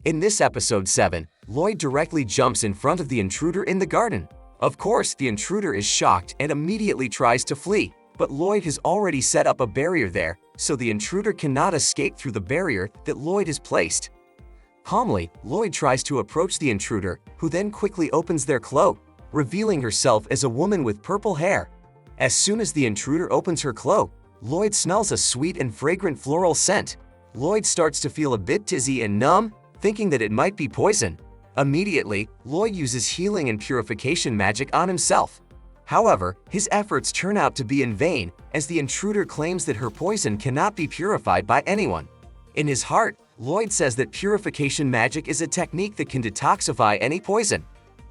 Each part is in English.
In this episode 7, Lloyd directly jumps in front of the intruder in the garden. Of course, the intruder is shocked and immediately tries to flee, but Lloyd has already set up a barrier there, so the intruder cannot escape through the barrier that Lloyd has placed. Calmly, Lloyd tries to approach the intruder, who then quickly opens their cloak, revealing herself as a woman with purple hair. As soon as the intruder opens her cloak, Lloyd smells a sweet and fragrant floral scent. Lloyd starts to feel a bit dizzy and numb, thinking that it might be poison. Immediately, Lloyd uses healing and purification magic on himself. However, his efforts turn out to be in vain, as the intruder claims that her poison cannot be purified by anyone. In his heart, Lloyd says that purification magic is a technique that can detoxify any poison.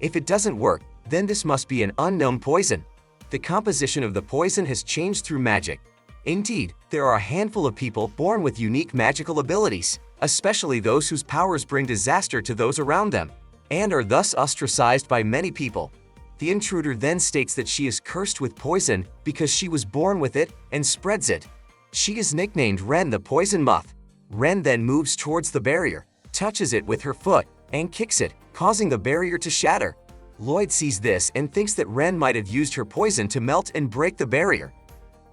If it doesn't work, then this must be an unknown poison. The composition of the poison has changed through magic. Indeed, there are a handful of people born with unique magical abilities, especially those whose powers bring disaster to those around them, and are thus ostracized by many people. The intruder then states that she is cursed with poison because she was born with it and spreads it. She is nicknamed Ren the Poison Moth. Ren then moves towards the barrier, touches it with her foot, and kicks it, causing the barrier to shatter. Lloyd sees this and thinks that Ren might have used her poison to melt and break the barrier.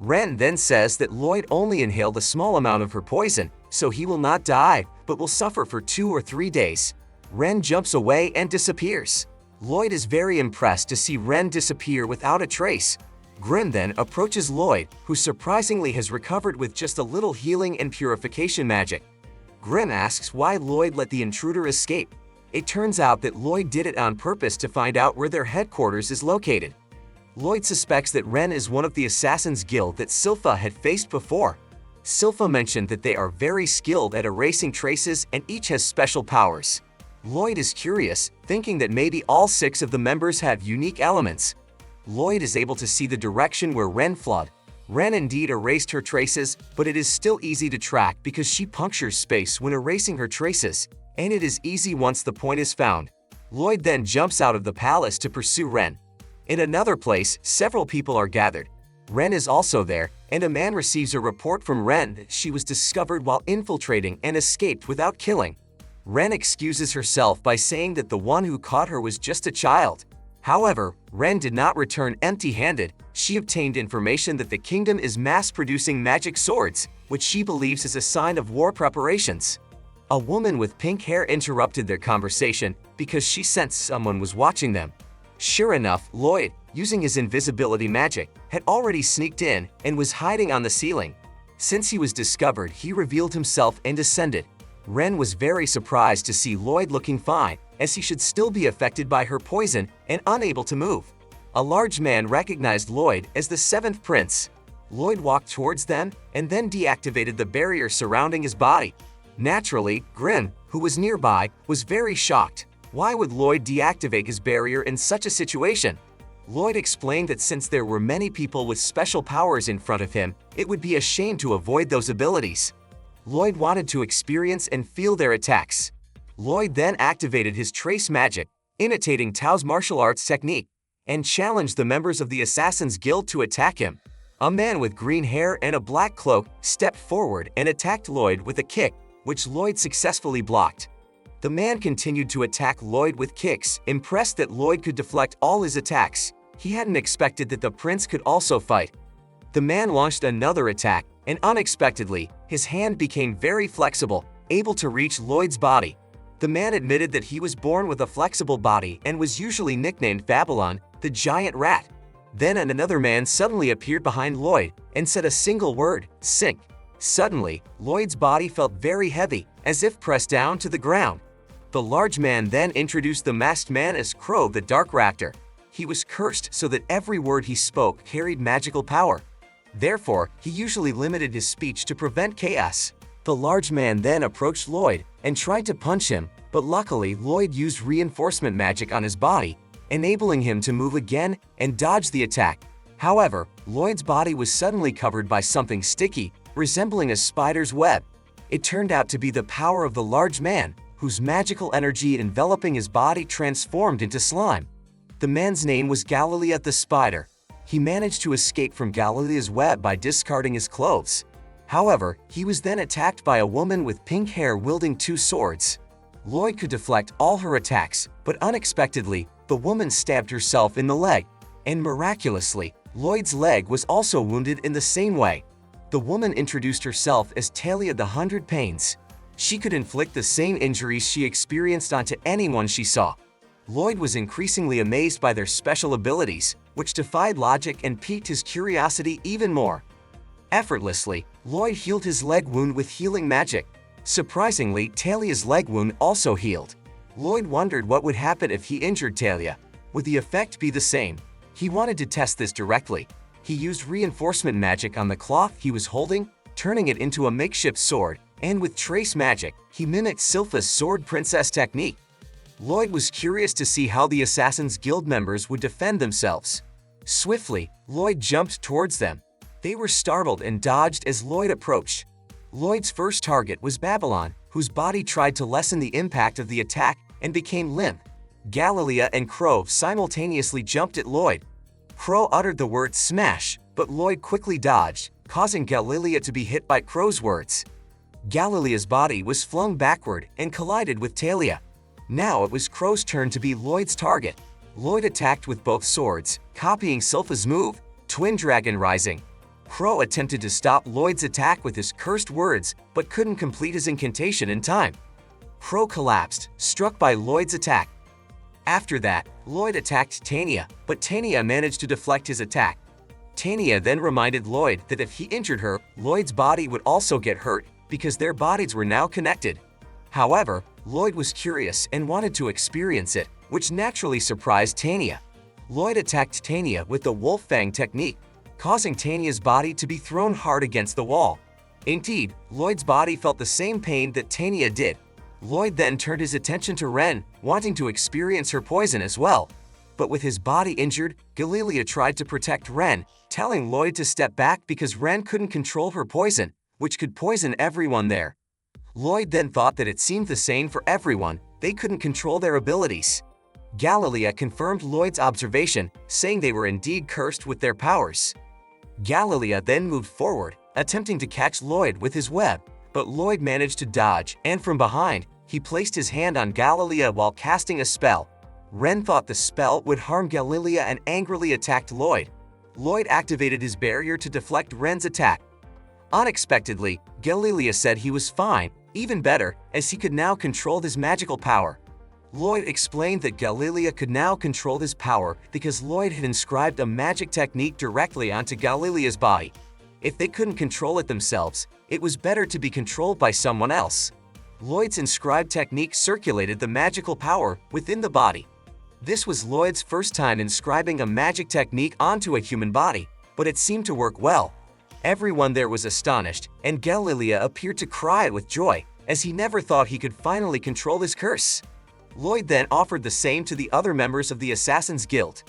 Ren then says that Lloyd only inhaled a small amount of her poison, so he will not die, but will suffer for 2 or 3 days. Ren jumps away and disappears. Lloyd is very impressed to see Ren disappear without a trace. Grim then approaches Lloyd, who surprisingly has recovered with just a little healing and purification magic. Grim asks why Lloyd let the intruder escape. It turns out that Lloyd did it on purpose to find out where their headquarters is located. Lloyd suspects that Ren is one of the Assassin's Guild that Silpha had faced before. Silpha mentioned that they are very skilled at erasing traces and each has special powers. Lloyd is curious, thinking that maybe all 6 of the members have unique elements. Lloyd is able to see the direction where Ren fled. Ren indeed erased her traces, but it is still easy to track because she punctures space when erasing her traces, and it is easy once the point is found. Lloyd then jumps out of the palace to pursue Ren. In another place, several people are gathered. Ren is also there, and a man receives a report from Ren that she was discovered while infiltrating and escaped without killing. Ren excuses herself by saying that the one who caught her was just a child. However, Ren did not return empty-handed. She obtained information that the kingdom is mass-producing magic swords, which she believes is a sign of war preparations. A woman with pink hair interrupted their conversation because she sensed someone was watching them. Sure enough, Lloyd, using his invisibility magic, had already sneaked in and was hiding on the ceiling. Since he was discovered, he revealed himself and descended. Ren was very surprised to see Lloyd looking fine, as he should still be affected by her poison and unable to move. A large man recognized Lloyd as the 7th prince. Lloyd walked towards them and then deactivated the barrier surrounding his body. Naturally, Grim, who was nearby, was very shocked. Why would Lloyd deactivate his barrier in such a situation? Lloyd explained that since there were many people with special powers in front of him, it would be a shame to avoid those abilities. Lloyd wanted to experience and feel their attacks. Lloyd then activated his trace magic, imitating Tao's martial arts technique, and challenged the members of the Assassin's Guild to attack him. A man with green hair and a black cloak stepped forward and attacked Lloyd with a kick, which Lloyd successfully blocked. The man continued to attack Lloyd with kicks, impressed that Lloyd could deflect all his attacks. He hadn't expected that the prince could also fight. The man launched another attack, and unexpectedly, his hand became very flexible, able to reach Lloyd's body. The man admitted that he was born with a flexible body and was usually nicknamed Babylon, the giant rat. Then another man suddenly appeared behind Lloyd and said a single word, "Sink." Suddenly, Lloyd's body felt very heavy, as if pressed down to the ground. The large man then introduced the masked man as Crow the Dark Raptor. He was cursed so that every word he spoke carried magical power. Therefore, he usually limited his speech to prevent chaos. The large man then approached Lloyd and tried to punch him, but luckily Lloyd used reinforcement magic on his body, enabling him to move again and dodge the attack. However, Lloyd's body was suddenly covered by something sticky, resembling a spider's web. It turned out to be the power of the large man, whose magical energy enveloping his body transformed into slime. The man's name was Galilee the Spider. He managed to escape from Galilea's web by discarding his clothes. However, he was then attacked by a woman with pink hair wielding 2 swords. Lloyd could deflect all her attacks, but unexpectedly, the woman stabbed herself in the leg. And miraculously, Lloyd's leg was also wounded in the same way. The woman introduced herself as Talia the Hundred Pains. She could inflict the same injuries she experienced onto anyone she saw. Lloyd was increasingly amazed by their special abilities, which defied logic and piqued his curiosity even more. Effortlessly, Lloyd healed his leg wound with healing magic. Surprisingly, Talia's leg wound also healed. Lloyd wondered what would happen if he injured Talia. Would the effect be the same? He wanted to test this directly. He used reinforcement magic on the cloth he was holding, turning it into a makeshift sword, and with trace magic, he mimicked Silpha's sword princess technique. Lloyd was curious to see how the Assassin's Guild members would defend themselves. Swiftly, Lloyd jumped towards them. They were startled and dodged as Lloyd approached. Lloyd's first target was Babylon, whose body tried to lessen the impact of the attack and became limp. Galilea and Crow simultaneously jumped at Lloyd. Crow uttered the word smash, but Lloyd quickly dodged, causing Galilea to be hit by Crow's words. Galilea's body was flung backward and collided with Talia. Now it was Crow's turn to be Lloyd's target. Lloyd attacked with both swords, copying Silpha's move, Twin Dragon Rising. Crow attempted to stop Lloyd's attack with his cursed words, but couldn't complete his incantation in time. Crow collapsed, struck by Lloyd's attack. After that, Lloyd attacked Tania, but Tania managed to deflect his attack. Tania then reminded Lloyd that if he injured her, Lloyd's body would also get hurt because their bodies were now connected. However, Lloyd was curious and wanted to experience it, which naturally surprised Tania. Lloyd attacked Tania with the Wolf Fang technique, causing Tania's body to be thrown hard against the wall. Indeed, Lloyd's body felt the same pain that Tania did. Lloyd then turned his attention to Ren, wanting to experience her poison as well. But with his body injured, Galilea tried to protect Ren, telling Lloyd to step back because Ren couldn't control her poison, which could poison everyone there. Lloyd then thought that it seemed the same for everyone, they couldn't control their abilities. Galilea confirmed Lloyd's observation, saying they were indeed cursed with their powers. Galilea then moved forward, attempting to catch Lloyd with his web, but Lloyd managed to dodge, and from behind, he placed his hand on Galilea while casting a spell. Ren thought the spell would harm Galilea and angrily attacked Lloyd. Lloyd activated his barrier to deflect Ren's attack. Unexpectedly, Galilea said he was fine, even better, as he could now control his magical power. Lloyd explained that Galilea could now control his power because Lloyd had inscribed a magic technique directly onto Galilea's body. If they couldn't control it themselves, it was better to be controlled by someone else. Lloyd's inscribed technique circulated the magical power within the body. This was Lloyd's first time inscribing a magic technique onto a human body, but it seemed to work well. Everyone there was astonished, and Galilea appeared to cry with joy, as he never thought he could finally control his curse. Lloyd then offered the same to the other members of the Assassin's Guild.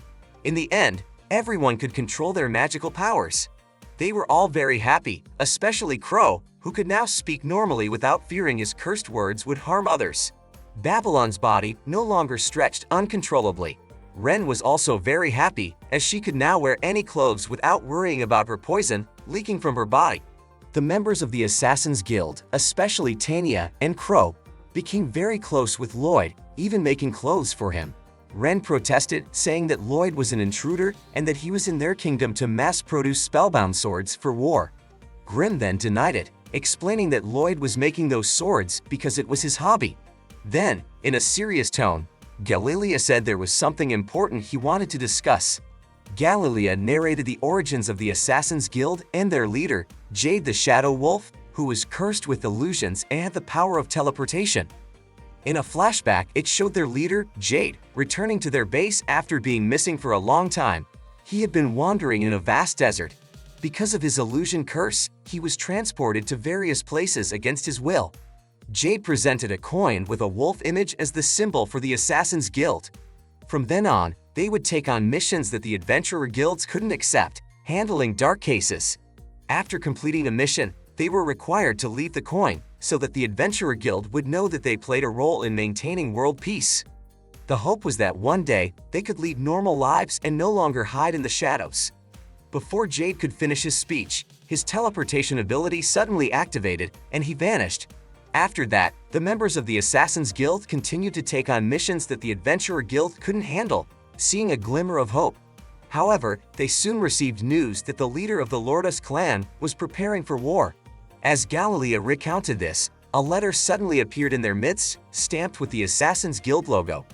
In the end, everyone could control their magical powers. They were all very happy, especially Crow, who could now speak normally without fearing his cursed words would harm others. Babylon's body no longer stretched uncontrollably. Ren was also very happy, as she could now wear any clothes without worrying about her poison leaking from her body. The members of the Assassin's Guild, especially Tania and Crow, became very close with Lloyd, even making clothes for him. Ren protested, saying that Lloyd was an intruder and that he was in their kingdom to mass-produce spellbound swords for war. Grimm then denied it, explaining that Lloyd was making those swords because it was his hobby. Then, in a serious tone, Galilea said there was something important he wanted to discuss. Galilea narrated the origins of the Assassin's Guild and their leader, Jade the Shadow Wolf, who was cursed with illusions and had the power of teleportation. In a flashback, it showed their leader, Jade, returning to their base after being missing for a long time. He had been wandering in a vast desert. Because of his illusion curse, he was transported to various places against his will. Jade presented a coin with a wolf image as the symbol for the Assassin's Guild. From then on, they would take on missions that the adventurer guilds couldn't accept, handling dark cases. After completing a mission, they were required to leave the coin, so that the Adventurer Guild would know that they played a role in maintaining world peace. The hope was that one day, they could lead normal lives and no longer hide in the shadows. Before Jade could finish his speech, his teleportation ability suddenly activated, and he vanished. After that, the members of the Assassin's Guild continued to take on missions that the Adventurer Guild couldn't handle, seeing a glimmer of hope. However, they soon received news that the leader of the Lourdes clan was preparing for war. As Galilea recounted this, a letter suddenly appeared in their midst, stamped with the Assassin's Guild logo.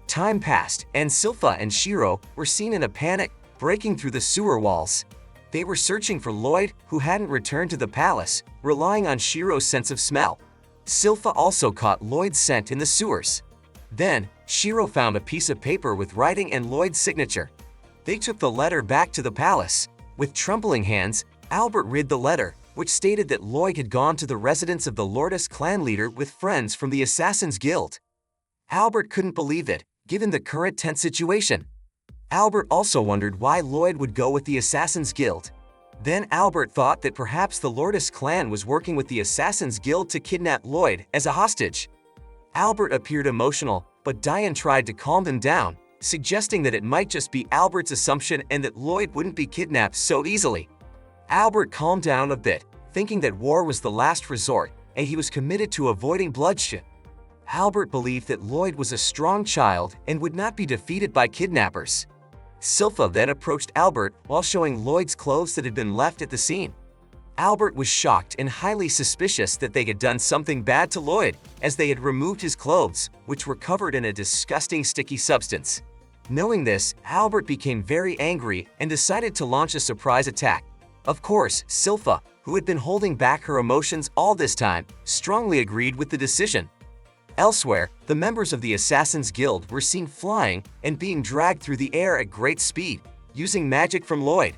Time passed, and Silpha and Shiro were seen in a panic, breaking through the sewer walls. They were searching for Lloyd, who hadn't returned to the palace, relying on Shiro's sense of smell. Silpha also caught Lloyd's scent in the sewers. Then, Shiro found a piece of paper with writing and Lloyd's signature. They took the letter back to the palace. With trembling hands, Albert read the letter, which stated that Lloyd had gone to the residence of the Lourdes clan leader with friends from the Assassin's Guild. Albert couldn't believe it, given the current tense situation. Albert also wondered why Lloyd would go with the Assassin's Guild. Then Albert thought that perhaps the Lourdes clan was working with the Assassin's Guild to kidnap Lloyd as a hostage. Albert appeared emotional, but Diane tried to calm him down, suggesting that it might just be Albert's assumption and that Lloyd wouldn't be kidnapped so easily. Albert calmed down a bit, thinking that war was the last resort, and he was committed to avoiding bloodshed. Albert believed that Lloyd was a strong child and would not be defeated by kidnappers. Silpha then approached Albert while showing Lloyd's clothes that had been left at the scene. Albert was shocked and highly suspicious that they had done something bad to Lloyd, as they had removed his clothes, which were covered in a disgusting sticky substance. Knowing this, Albert became very angry and decided to launch a surprise attack. Of course, Silpha, who had been holding back her emotions all this time, strongly agreed with the decision. Elsewhere, the members of the Assassin's Guild were seen flying and being dragged through the air at great speed, using magic from Lloyd.